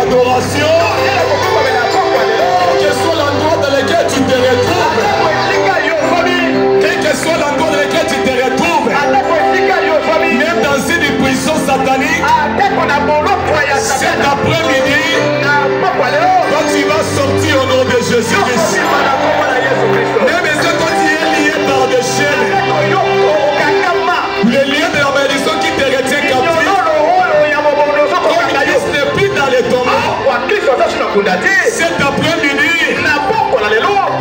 d'adoration, quel que soit l'endroit dans lequel tu te retrouves, quel que soit l'endroit dans lequel tu te retrouves, même dans une prison satanique, cet après-midi, quand tu vas sortir au nom de Jésus-Christ, même si quand tu es lié par des chaînes, le lien de la malédiction qui te retient captif, quand Christ n'est plus dans les tombeaux, cet après-midi,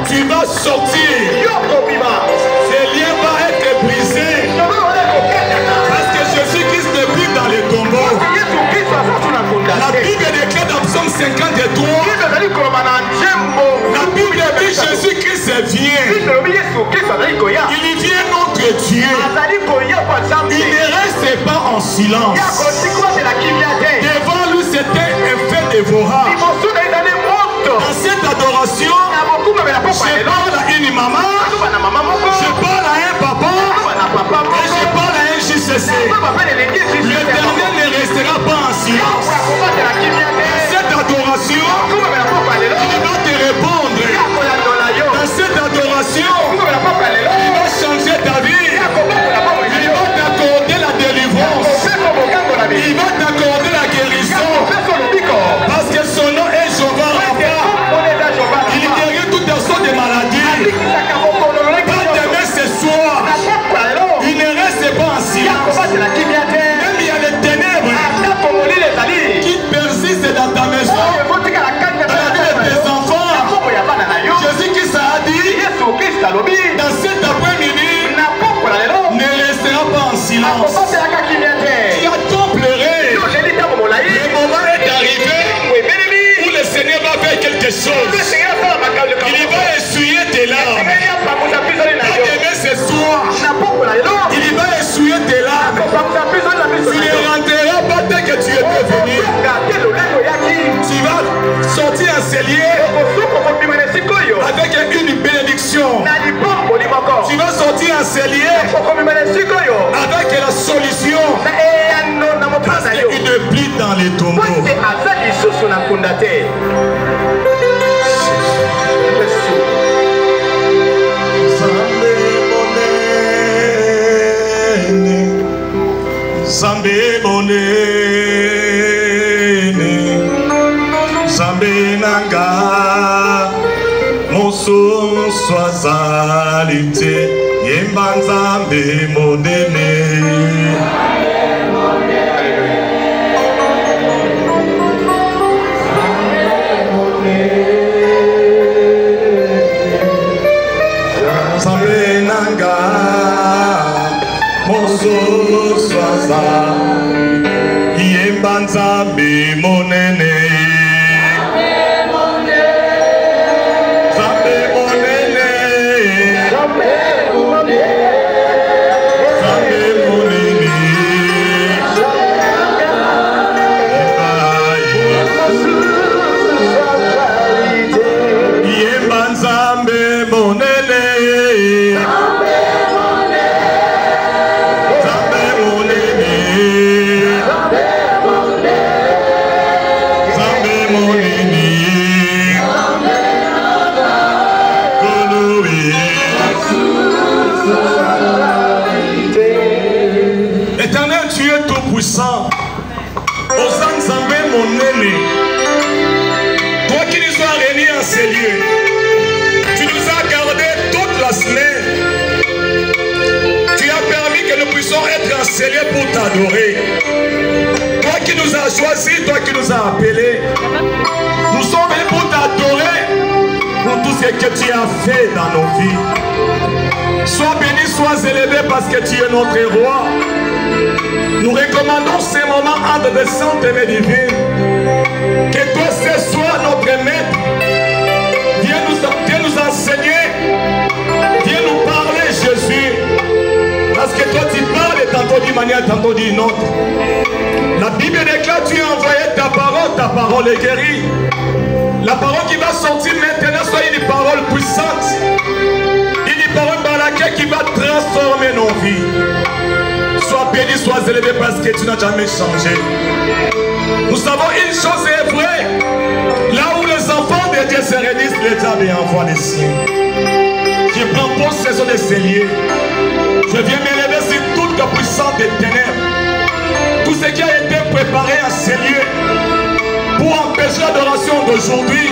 tu vas sortir. Ces liens vont être brisés. Parce que Jésus-Christ n'est plus dans les tombeaux. La Bible déclare dans Psaume 53. La Bible dit Jésus-Christ vient. Il vient notre Dieu. Il ne reste pas en silence. Devant lui, c'était un fait dévorable. Dans cette adoration, je parle à une maman, je parle à un papa, et je parle à un JCC. L'Éternel ne restera pas en silence. Cette adoration, il va te répondre. Dans cette adoration, il va changer ta vie. Il va t'accorder la délivrance. Il va t'accorder la guérison. Parce que son nom est Jéhovah Rapha. Il guérit toutes sortes de maladies. Pas demain ce soir, il ne reste pas en silence. Même il y a les ténèbres qui persistent dans ta maison, dans la vie de tes enfants. Jésus-Christ a dit, dans cet après-midi, ne restera pas en silence. Tu as tant pleuré. Le moment est arrivé où le Seigneur va faire quelque chose. Il va essuyer tes larmes. Pas demain ce soir, il va essuyer tes larmes. Tu ne rentreras pas dès que tu étais venu. Tu vas sortir en cellier avec une bénédiction. Tu vas sortir en cellier avec la solution. Parce qu'il ne plie dans les tombeaux. Zambe monene, Zambe nanga, moso swazalite, yemba Zambe monene. Zambe nanga, moso swaza, yemba Nzambe monene. Nzambe monene, Nzambe monene, yemba Nzambe monene. Éternel, tu es tout puissant. Hosanna Nzambe monene. Toi qui nous as réunis en ces lieux, tu nous as gardé toute la semaine. Tu as permis que nous puissions être en ces lieux pour t'adorer. Toi qui nous as choisis, toi qui nous as appelés, nous sommes venus pour t'adorer pour tout ce que tu as fait dans nos vies. Sois béni, sois élevé parce que tu es notre roi. Nous recommandons ces moments entre des saintes et divines. Que toi, ce soit notre maître. Viens nous enseigner. Viens nous parler, Jésus. Parce que toi, tu parles tantôt d'une manière, tantôt d'une autre. La Bible déclare, tu as envoyé ta parole est guérie. La parole qui va sortir maintenant soit une parole puissante. Une parole par laquelle qui va transformer nos vies. Sois béni béni, sois élevé parce que tu n'as jamais changé. Nous savons une chose est vraie. Là où les enfants de Dieu se réunissent, l'État bien envoie les siens. Je prends possession de ces lieux. Je viens m'élever sur toute la puissance des ténèbres. Tout ce qui a été préparé à ces lieux pour empêcher l'adoration d'aujourd'hui,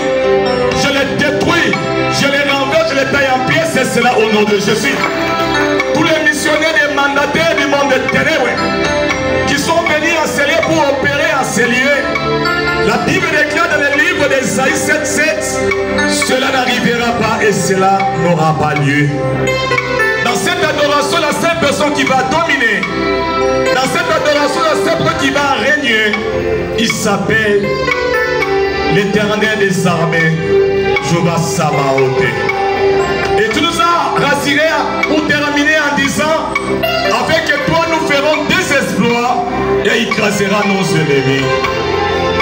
je les détruis, je les renverse, je les taille en pièces, et c'est cela au nom de Jésus. Tous les missionnaires et mandataires du monde des ténèbres qui sont venus à ces lieux pour opérer à ces lieux, la Bible déclare dans le livre d'Ésaïe 7:7, cela n'arrivera pas et cela n'aura pas lieu. Dans cette adoration, la seule personne qui va dominer, dans cette adoration, la seule personne qui va régner, il s'appelle l'Éternel des armées, Jéhovah Sabaoth. Et tu nous as rassurés pour terminer en disant, avec toi nous ferons des exploits et il écrasera nos ennemis.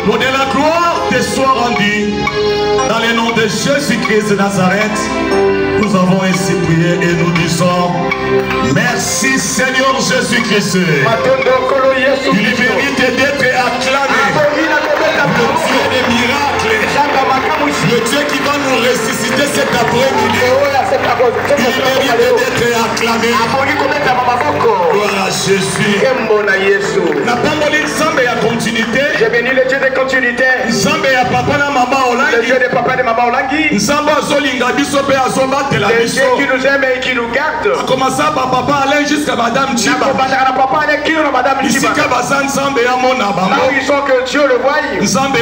Pour de la gloire te soit rendue, dans le nom de Jésus-Christ de Nazareth, nous avons ainsi prié et nous disons merci Seigneur Jésus-Christ. Il mérite d'être acclamé. Le Dieu des miracles, le Dieu qui va nous ressusciter cet après-midi, il mérite d'être acclamé. Gloire à Jésus. La parole Nzambe ya continuité. J'ai béni le Dieu de continuité. Nzambe ya papa na mama Olangi. Le Dieu de papa et de maman Olangi. Nzambe azolinga biso pe azobatela Le biso. Dieu qui nous aime et qui nous garde. A commencer par papa Alain jusqu'à madame Chiba. Isika baza Nzambe ya mona Là bango. où ils sont, que Dieu le voie. Nzambe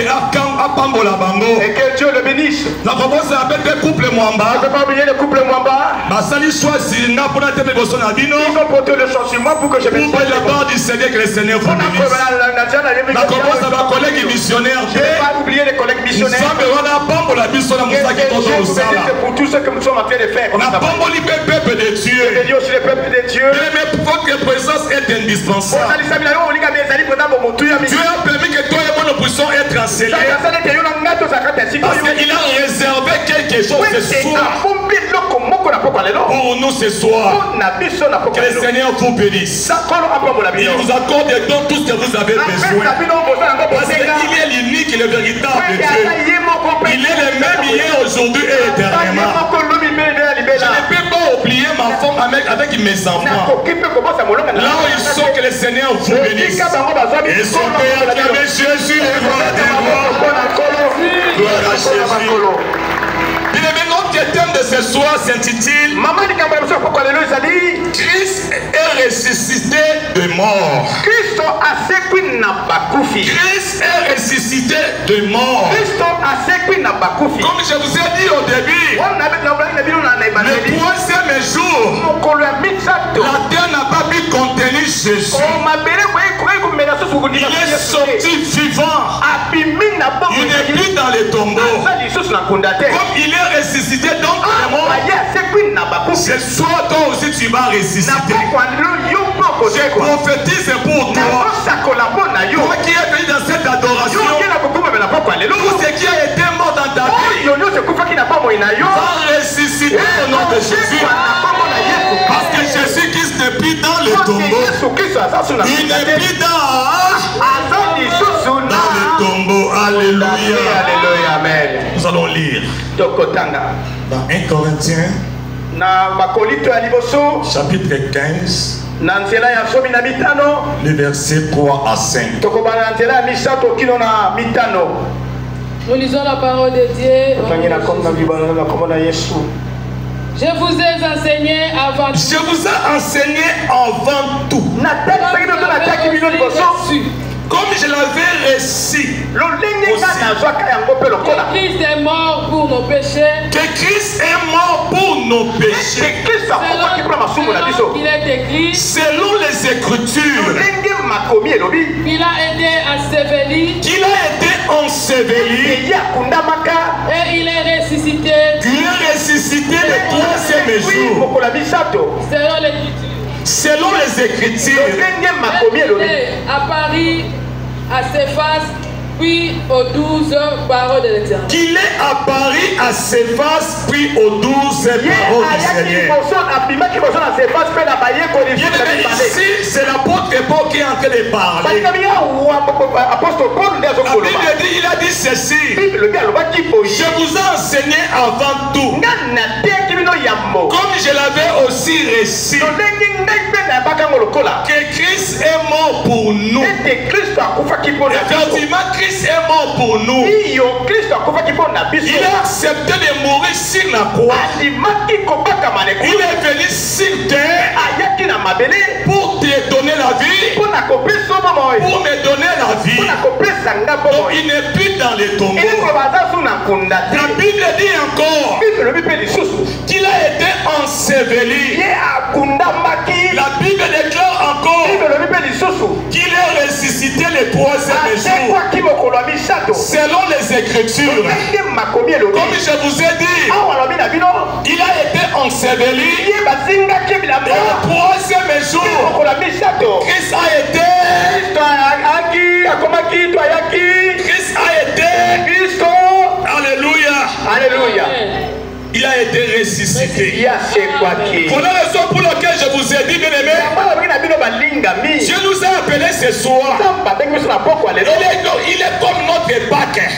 apambola bango. Et que Dieu le bénisse. Na kobosa abete couple On ne mwamba. peut pas oublier le couple Mwamba. Basali choisi na pona tebe boso na bino. Ils ont porté le changement pour que je bénisse. Pour la part du Seigneur que le Seigneur vous bénisse. Na kobosa ba collègue missionnaire. Je n'ai pas oublié les collègues missionnaires. Nzambe wana apambola biso na musaki toto osala. C'est pour tout ce que nous sommes en train de faire. Na pamboli pe peuple de Dieu. Et Dieu aussi le peuple de Dieu. Mais votre présence est indispensable. Dieu a permis que toi et moi nous puissions être enseignés. Parce qu'il a réservé quelque chose ce soir. Pour nous ce soir. Que le Seigneur vous bénisse. Il vous accorde donc tout ce que vous avez besoin. Parce qu'il est l'unique et le véritable Dieu. Il est le même hier, aujourd'hui et éternellement. Je ne peux pas oublier ma femme avec mes enfants. Là où ils sont, que le Seigneur vous bénisse. Et son Père qui avait Jésus, gloire à Jésus. Notre thème de ce soir s'intitule Christ est ressuscité de mort. Christ est ressuscité de mort. Comme je vous ai dit au début, le troisième jour, la terre n'a pas pu contenir Jésus. Il est sorti vivant. Il n'est plus dans les tombeaux. Comme il est ressuscité donc de mort, ce soir toi aussi tu vas ressusciter. Je prophétise pour toi. Toi qui es venu dans cette adoration, tout ce qui a été mort dans ta vie va ressusciter au nom de Jésus. Parce que Jésus-Christ n'est plus dans le tombeau. Il n'est plus dans le tombeau. Alléluia. Amen. Nous allons lire dans 1 Corinthiens chapitre 15 les versets 3 à 5. Nous lisons la parole de Dieu. Je vous ai enseigné avant tout. Je vous ai enseigné avant tout. Comme je l'avais reçu. Que Christ est mort pour nos péchés. Que Christ est mort pour nos péchés. Il est écrit. Selon les Écritures. Il a été enseveli. Qu'il a été enseveli. Et il est ressuscité. Il est ressuscité le troisième jour. Selon l'Écriture. Selon les Écritures. Il est apparu à ses faces puis aux 12 paroles de l'Éternel. Qu'il est apparu à Céphas, puis aux 12 paroles du Seigneur. Ici, c'est l'apôtre Paul qui est en train de parler. La Bible dit, il a dit ceci. Je vous ai enseigné avant tout, comme je l'avais aussi reçu, que Christ est mort pour nous. Effectivement, Christ est mort pour nous. Il a accepté de mourir sur la croix. Il est venu sur terre pour te donner la vie, pour me donner la vie. Donc il n'est plus dans les tombeaux. La Bible dit encore qu'il a été enseveli. La Bible déclare encore qu'il est ressuscité le troisième jour, selon les Écritures. Comme je vous ai dit, il a été enseveli et le troisième jour, Christ a été alléluia. Alléluia. Il a été ressuscité. Voilà la raison pour laquelle je vous ai dit, bien aimé, Dieu nous a appelés ce soir. Il est comme notre Pâques.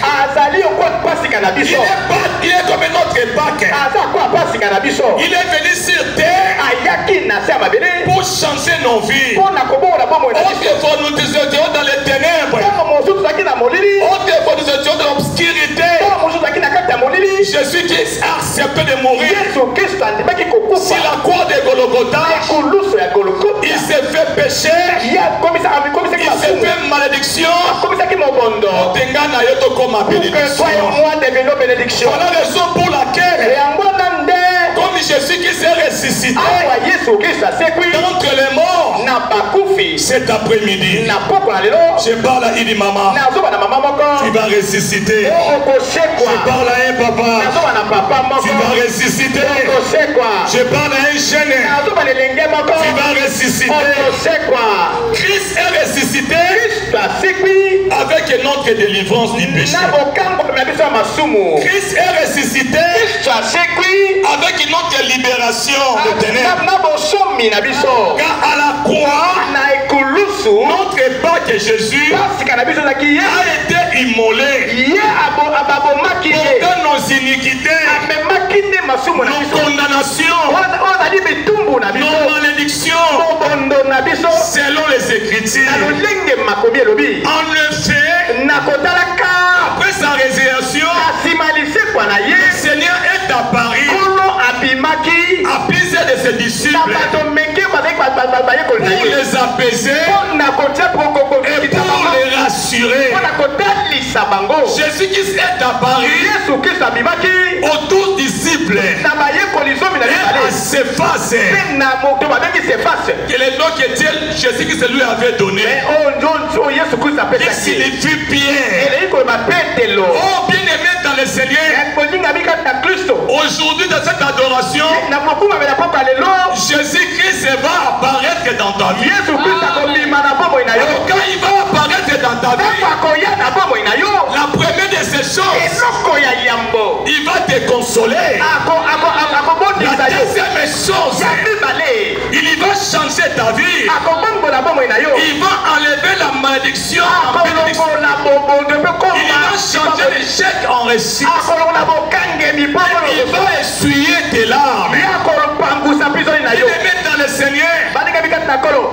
Il est comme notre Pâques. Il est venu sur terre pour changer nos vies. Autrefois nous étions dans les ténèbres. Autrefois nous étions dans l'obscurité. Jésus-Christ a accepté de mourir sur la croix de Golgotha. Il s'est fait péché. Il s'est fait malédiction. Voilà la raison pour laquelle, comme Jésus-Christ est ressuscité d'entre les morts, cet après-midi, je parle à Idi Mama, tu vas ressusciter. Je parle à un papa, tu vas ressusciter. Je parle à un jeune, tu vas ressusciter. Christ est ressuscité avec notre délivrance du péché. Christ est ressuscité avec notre libération de ténèbres. Car à la croix, notre Pâques Jésus a été immolé pour nos iniquités, nos condamnations, nos malédictions, selon les Écritures. En effet, après sa résurrection, le Seigneur est apparu à plusieurs de ses disciples pour les apaiser et pour les rassurer. Jésus-Christ est apparu aux 12 disciples et à Céphas, que le nom que Jésus-Christ lui avait donné, qui signifie Pierre. Oh, bien aimé dans le Seigneur, aujourd'hui dans cette adoration, Jésus-Christ va apparaître dans ta vie. Quand il va apparaître dans ta vie, la première de ces choses, il va te consoler. La deuxième chose, il va changer ta vie. Il va enlever la malédiction en bénédiction. Il va changer l'échec en réussite. Il va essuyer tes larmes. Il est dans le Seigneur.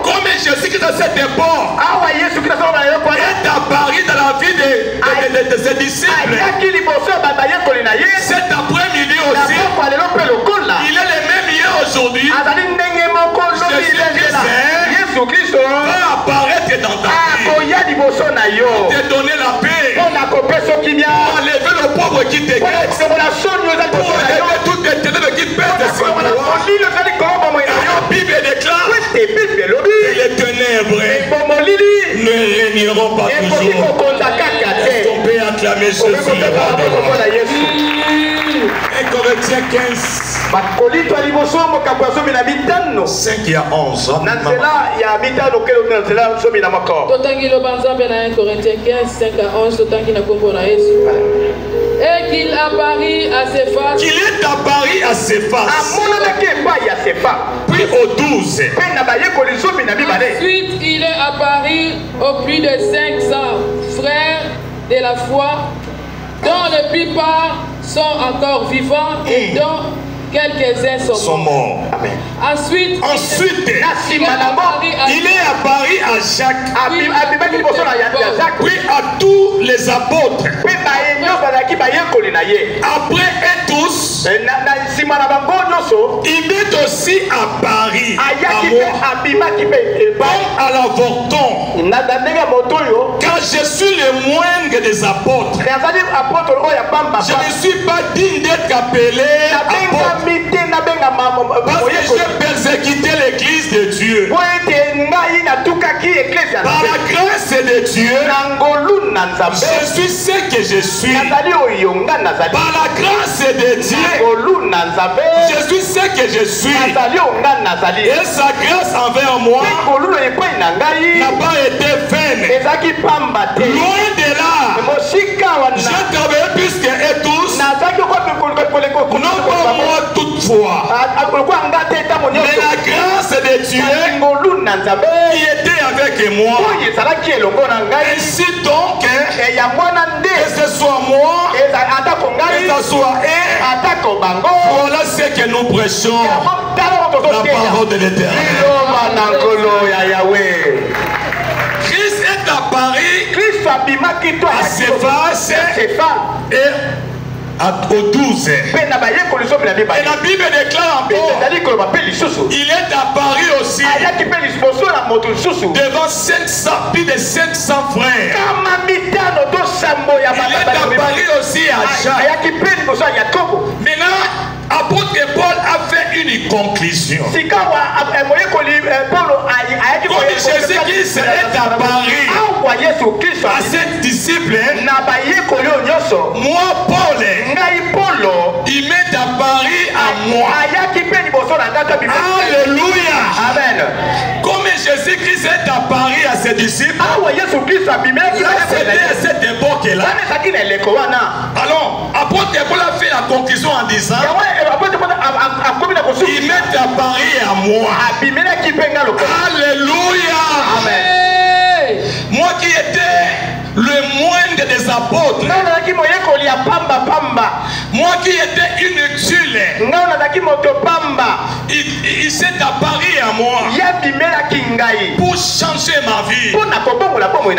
Comme Jésus-Christ à cette époque est apparu dans la vie de ses disciples, cet après-midi aussi, il est le même hier aujourd'hui. Jésus-Christ va apparaître dans ta vie pour te donner la paix, pour enlever le pauvre qui te guette, pour enlever tout tes ténèbres qui pèsent sur toi. La Bible déclare que les ténèbres ne régneront pas toujours. Est-ce qu'on peut acclamer Jésus? 1 Corinthiens 15. bakolitwa liboso mokambo ya 15 5 ya 11 na nzela ya mitano kelo na nzela 11 totangi lo banzambe na 1 Corinthiens 15 5 à 11 totangi na kombo na Yesu. Et qu'il apparut à Céphas. Qu'il est apparu à Céphas. Puis au 12. Ensuite, il est apparu aux plus de 500 frères de la foi, dont la plupart sont encore vivants et dont quelques-uns sont morts. Amen. Ensuite, il est apparu à Jacques, puis à tous les apôtres. Après eux tous, il est aussi apparu à moi, comme à l'avorton, car je suis le moindre des apôtres. Je ne suis pas digne d'être appelé apôtre, parce que j'ai persécuté l'église de Dieu. Par la grâce de Dieu, je suis ce que je suis. Par la grâce de Dieu, je suis ce que je suis. Et sa grâce envers moi n'a pas été vaine. Loin de là, j'ai travaillé plus que eux tous, non pas moi toutefois. Mais la grâce de Dieu qui était avec moi. Ainsi donc, que ce soit moi, que ce soit eux, voilà ce que nous prêchons. La parole de l'Éternel. Christ est apparu à Céphas et au 12. Et la Bible déclare encore, il est apparu aussi devant 500, plus de 500 frères. Il est apparu aussi à Jacques. Maintenant, apôtre Paul a fait une conclusion. Comme Jésus-Christ est apparu à ses disciples, moi, Paul, il m'est apparu à moi. Alléluia. Amen. Comme Jésus-Christ est apparu à ses disciples, c'était à cette époque-là. Alors, apôtre Paul a fait la conclusion en disant, il m'est apparu à moi. Alléluia. Amen. Moi qui étais le moindre des apôtres, moi qui étais inutile, il s'est apparu à moi pour changer ma vie.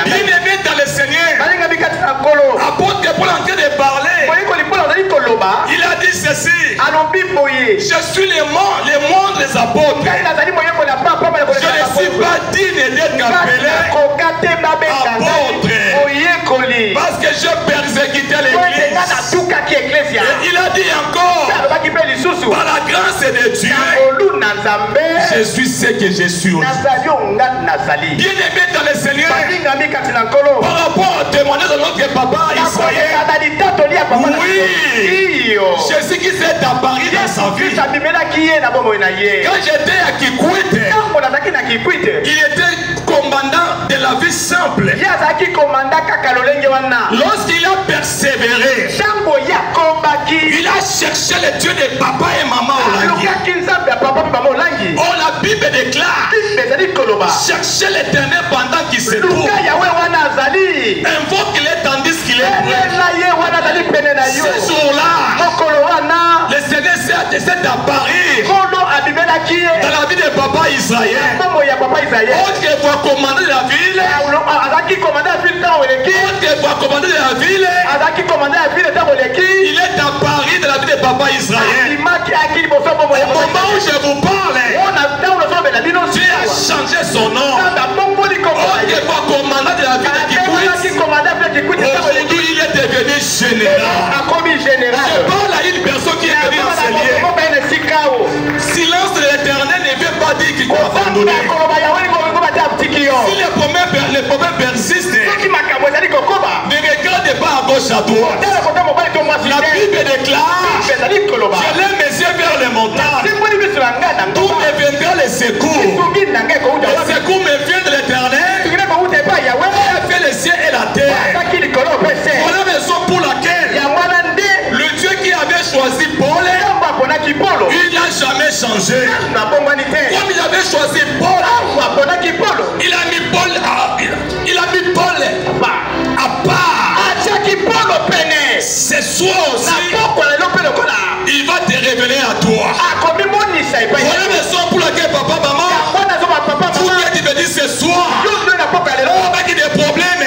Bien-aimé dans le Seigneur, apôtre Paul en train de parler, il a dit ceci: je suis le moindre des apôtres. Je ne suis pas digne d'être appelé apôtre, parce que je persécutais l'église. Et il a dit encore, par la grâce de Dieu, je suis ce que je suis aujourd'hui. Bien-aimé dans le Seigneur, par rapport au témoignage de notre papa Israël, oui, Jésus qui s'est apparu dans sa vie. Quand j'étais à Kikwit, il était commandant de la vie simple. Lorsqu'il a persévéré, il a cherché le Dieu de papa et maman Olangi. Oh, la Bible déclare, cherchez l'Éternel pendant qu'il se trouve, invoque-le tandis qu'il est prêt. Ce jour-là, le Seigneur s'est apparu dans la vie de papa Israël. Autre fois commander la ville, il est apparu dans la vie de papa Israël. Au moment où je vous parle, Dieu a changé son nom. Autre fois commandant de la vie de Kikwit, aujourd'hui il est devenu général. Je parle à une personne qui est venue dans ce lieu. Silence de l'Éternel ne veut pas dire qu'il doit abandonner. Si les problèmes persistent, ne regarde pas à gauche à droite. La Bible déclare, je lève mes yeux vers sur les montagnes. D'où me viendra le secours? Le secours me vient de l'Éternel. Il a fait les cieux et la terre. Voilà la raison pour laquelle le Dieu qui avait choisi Paul, il n'a jamais changé. Comme il avait choisi Paul, il a mis Paul à part. Ce soir aussi, il va te révéler à toi. Voilà la raison pour laquelle papa, maman, vous qui me dites ce soir, papa qui a des problèmes,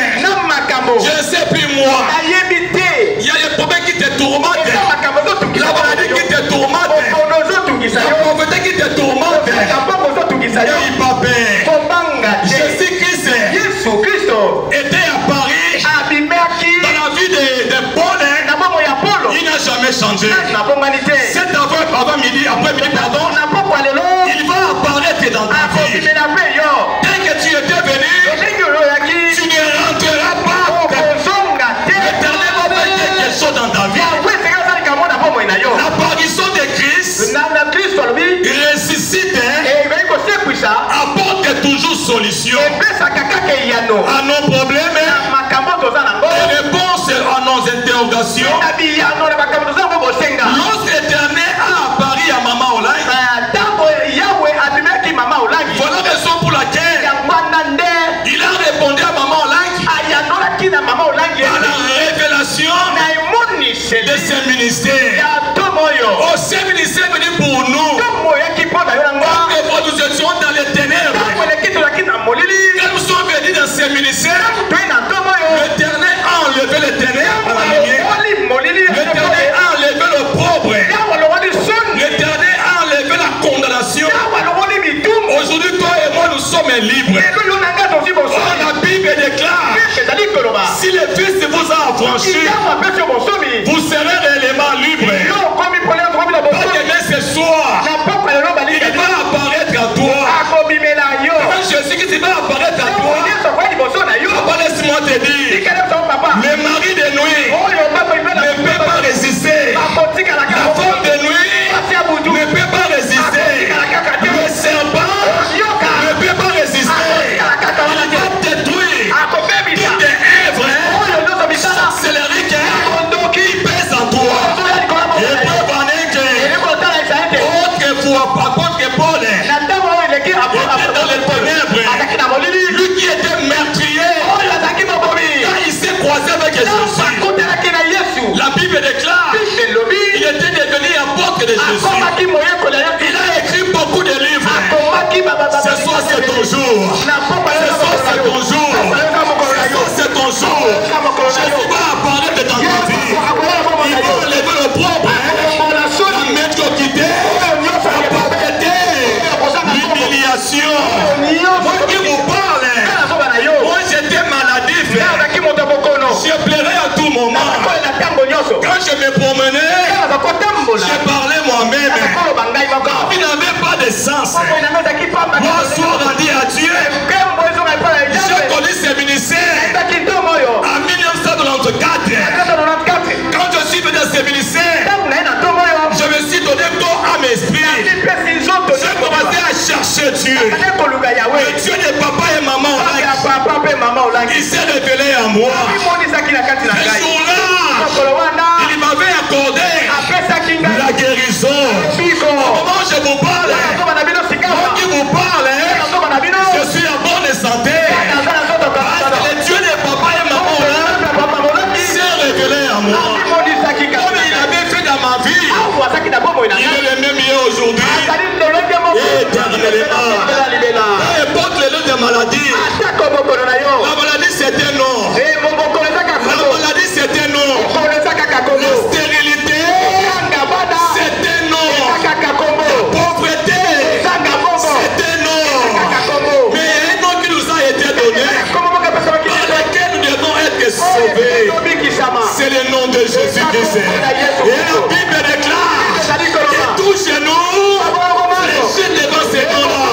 je ne sais plus moi. Il y a des problèmes qui te tourmentent, la maladie qui te tourmente, la pauvreté qui te tourmente. Jésus-Christ était à Paris dans la vie de Paul. Il n'a jamais changé. Cet avant-midi, après-midi, pardon, il va apparaître dans ta vie. Dès que tu étais venu, tu ne rentreras pas. L'Éternel va faire quelque chose dans ta vie. L'apparition de Christ ressuscite, apporte toujours solution à nos problèmes et réponse à nos interrogations. Lorsque l'Éternel a apparu à Maman Olang, voilà la raison pour laquelle il a répondu à Maman Olang à la révélation de ce ministère. Oh, ce ministère est venu pour nous. Quand nous étions dans les ténèbres, quand nous sommes venus dans ce ministère, l'Éternel a enlevé les ténèbres à la lumière. L'Éternel a enlevé le pauvre. L'Éternel a enlevé la condamnation. Aujourd'hui, toi et moi, nous sommes libres. La Bible déclare, si le Fils vous a affranchi, vous serez réellement libre. Pas demain ce soir, il va apparaître à toi. Quand Jésus-Christ va apparaître à toi, papa, laisse-moi te dire, le mari de nuit ne peut pas résister. La femme de nuit ne peut pas résister. Le serpent ne peut pas résister. Il va détruire toutes tes œuvres sorcelleries qui pèsent en toi. Et preuve en est que apôtre Paul était dans les ténèbres. Lui qui était meurtrier, quand il s'est croisé avec Jésus, la Bible déclare il était devenu apôtre de Jésus. Il a écrit beaucoup de livres. Ce soir c'est ton jour. Ce soir c'est ton jour. Ce soir c'est ton jour. Jésus va apparaître dans ta vie. Il va enlever le propre, la médiocrité, la pauvreté, l'humiliation. Moi qui vous parle, moi j'étais maladif. Je pleurais à tout moment. Quand je me promenais, je parlais moi-même. Il n'avait pas de sens. Moi, soir rendu à Dieu, j'ai connu ce ministère en 1994. Quand je suis venu dans ce ministère, je me suis donné corps à mes esprits. J'ai commencé à chercher Dieu. Le Dieu de papa et maman, il s'est révélé à moi. Ce jour-là, il m'avait accordé la guérison. Au moment où je vous parle, moi qui vous parle, je suis en bonne santé. Parce que le Dieu de papa et maman s'est révélé à moi. Comme il avait fait dans ma vie, il est le même hier aujourd'hui. Et éternellement. Peu importe le nom de maladie. La maladie c'est un nom. La maladie c'est un nom. La stérilité c'est un nom. La pauvreté c'est un nom. Mais un nom qui nous a été donné, par lequel nous devons être sauvés, c'est le nom de Jésus-Christ. Et la Bible déclare que tout chez nous fléchit devant ces noms-là.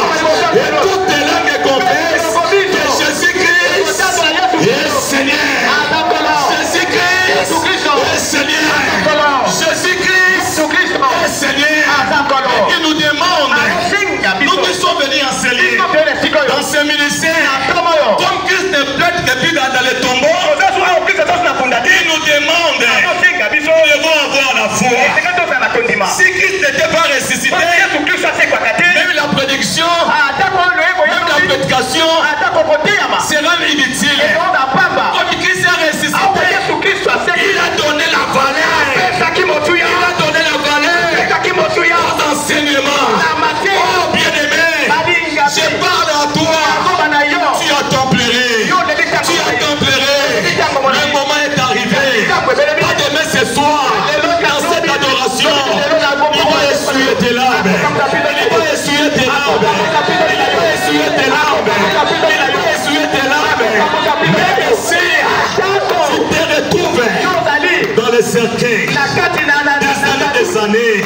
Et toutes les langues confessent que Jésus-Christ est Seigneur. Jésus-Christ est Seigneur. Jésus-Christ est Seigneur. ces ministères, comme Christ ne plaide que plus dans les tombeaux, il nous demande, nous devons avoir la foi. Si Christ n'était pas ressuscité, même la prédiction, même la prédication sera inutile. Comme Christ est ressuscité, il a donné la valeur. Il a donné la valeur aux enseignements. Oh bien-aimé, je parle à toi. Tu accomplerais. Tu accomplerais. Le moment est arrivé. Pas demain ce soir. Dans cette adoration, il va essuyer tes larmes. Il va essuyer tes larmes. Il va essuyer tes larmes. Il va essuyer tes larmes. Même si tu te retrouves dans le cercueil des années,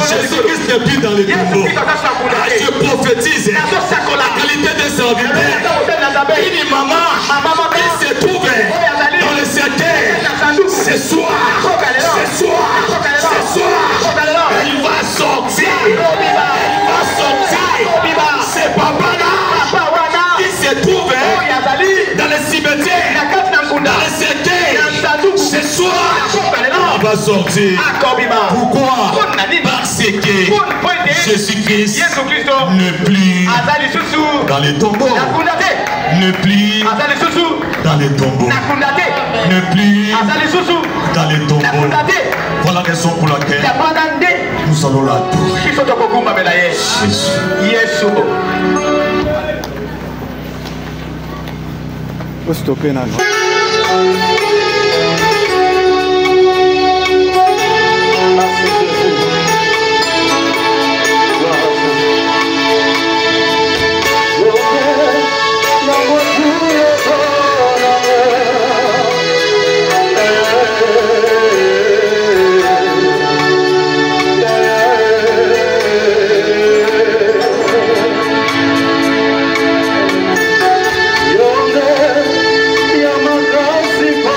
Jésus-Christ n'est plus dans les tombeaux. Je prophétise la qualité des serviteurs. Il dit maman, il se trouve dans le cercueil. Ce soir, il va sortir. Il va sortir. C'est papa là qui se trouve dans le cimetière, dans le cercueil. Ce soir, il va sortir. Pourquoi? Parce que Jésus-Christ ne plus dans les tombeaux. Ne plus dans les tombeaux. Ne plus dans les tombeaux. Voilà la raison pour laquelle nous allons l'adorer. Jésus. Yonde ya makazi pa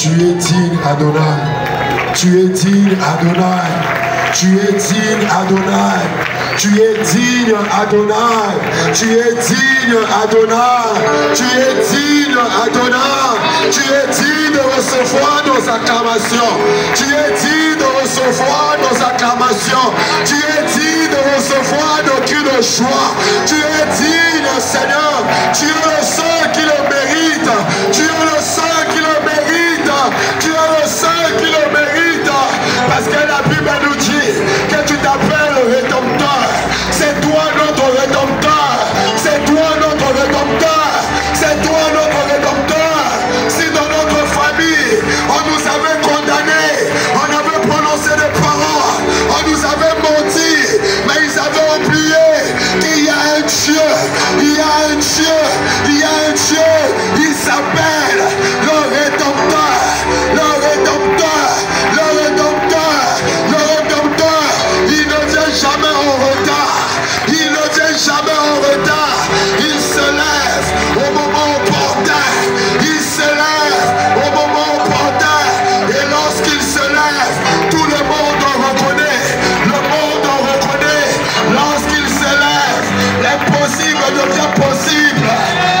Tu es digne, Adonai. Tu es digne, Adonai. Tu es digne, Adonai. Tu es digne, Adonai. Tu es digne, Adonai. Tu es digne, Adonai. Tu es digne de recevoir nos acclamations. Tu es digne de recevoir nos acclamations. Tu es digne de recevoir nos cris de joie. Tu es digne, Seigneur. Tu es le seul qui le mérite. Tu es le seul qui le mérite. Tu es le seul qui le mérite. Parce que la Bible nous dit que tu t'appelles le Rédempteur. C'est toi notre Rédempteur. C'est toi notre Rédempteur. C'est toi notre Rédempteur. Si dans notre famille, on nous avait condamnés, on avait prononcé des paroles, on nous avait menti, mais ils avaient oublié qu'il y a un Dieu, il y a un Dieu, il y a un Dieu, il s'appelle le Rédempteur, le Rédempteur, le Rédempteur, le Rédempteur. Il ne vient jamais en retard, il ne vient jamais en retard, il se lève au moment opportun, il se lève au moment opportun, et lorsqu'il se lève, tout le monde en reconnaît, le monde en reconnaît. Lorsqu'il se lève, l'impossible devient possible.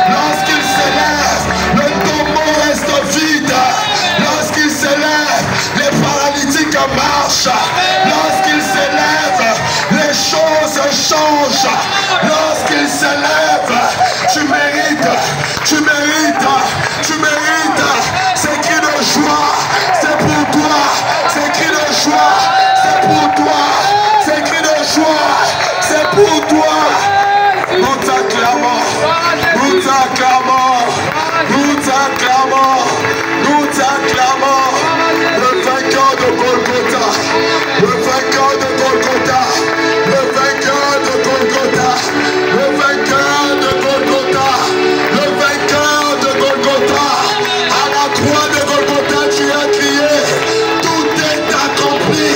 Lorsqu'il se lève, le tombeau reste vide. Lorsqu'il se lève, les paralytiques marchent. Lorsqu'il se lève, les choses changent. Lorsqu'il se lève, tu mérites, tu mérites, tu mérites. C'est cri de joie, c'est pour toi. C'est cri de joie, c'est pour toi. C'est cri de joie, c'est pour toi. Nous t'acclamons, nous t'acclamons, nous t'acclamons, nous t'acclamons. Le vainqueur de Golgotha, le vainqueur de Golgotha, le vainqueur de Golgotha, le vainqueur de Golgotha, le vainqueur de Golgotha. À la croix de Golgotha, tu as crié, tout est accompli,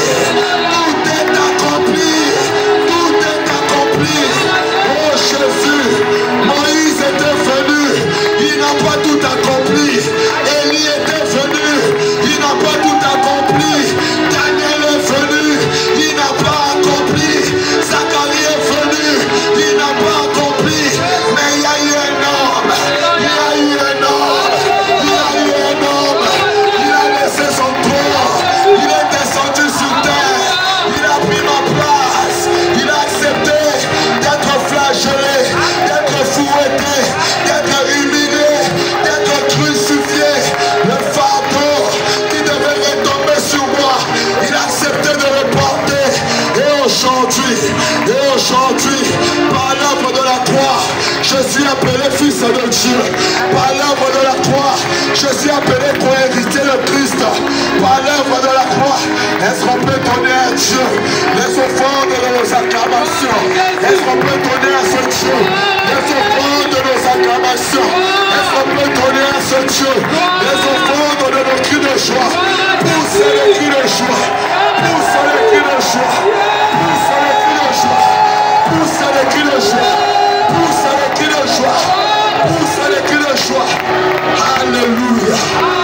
tout est accompli, tout est accompli. Oh Jésus, Moïse était venu, il n'a pas tout accompli. Élie était venu, il n'a pas tout accompli. Daniel est venu, il n'a pas accompli. Zacharie est venu, il n'a pas accompli. Mais il y a eu un homme, il y a eu un homme, il y a eu un homme. Il a laissé son trône, il est descendu sur terre, il a pris ma place, il a accepté d'être flagellé, d'être fouetté, d'être humilié, d'être crucifié. Le fardeau qui devait retomber sur moi, il a accepté de le porter. Et aujourd'hui, par l'œuvre de la croix, je suis appelé fils de Dieu. Par l'œuvre de la croix, je suis appelé pour hériter le Christ. Par l'œuvre de la croix, est-ce qu'on peut donner à Dieu les offrandes de nos acclamations? Est-ce qu'on peut donner à ce Dieu les offrandes de nos acclamations? Est-ce qu'on peut donner à ce Dieu les offrandes de nos cris de joie? Poussez les cris de joie, poussez les cris de joie, poussez les cris de joie, poussez les cris de joie, poussez les cris de joie, poussez les cris de joie. Alléluia.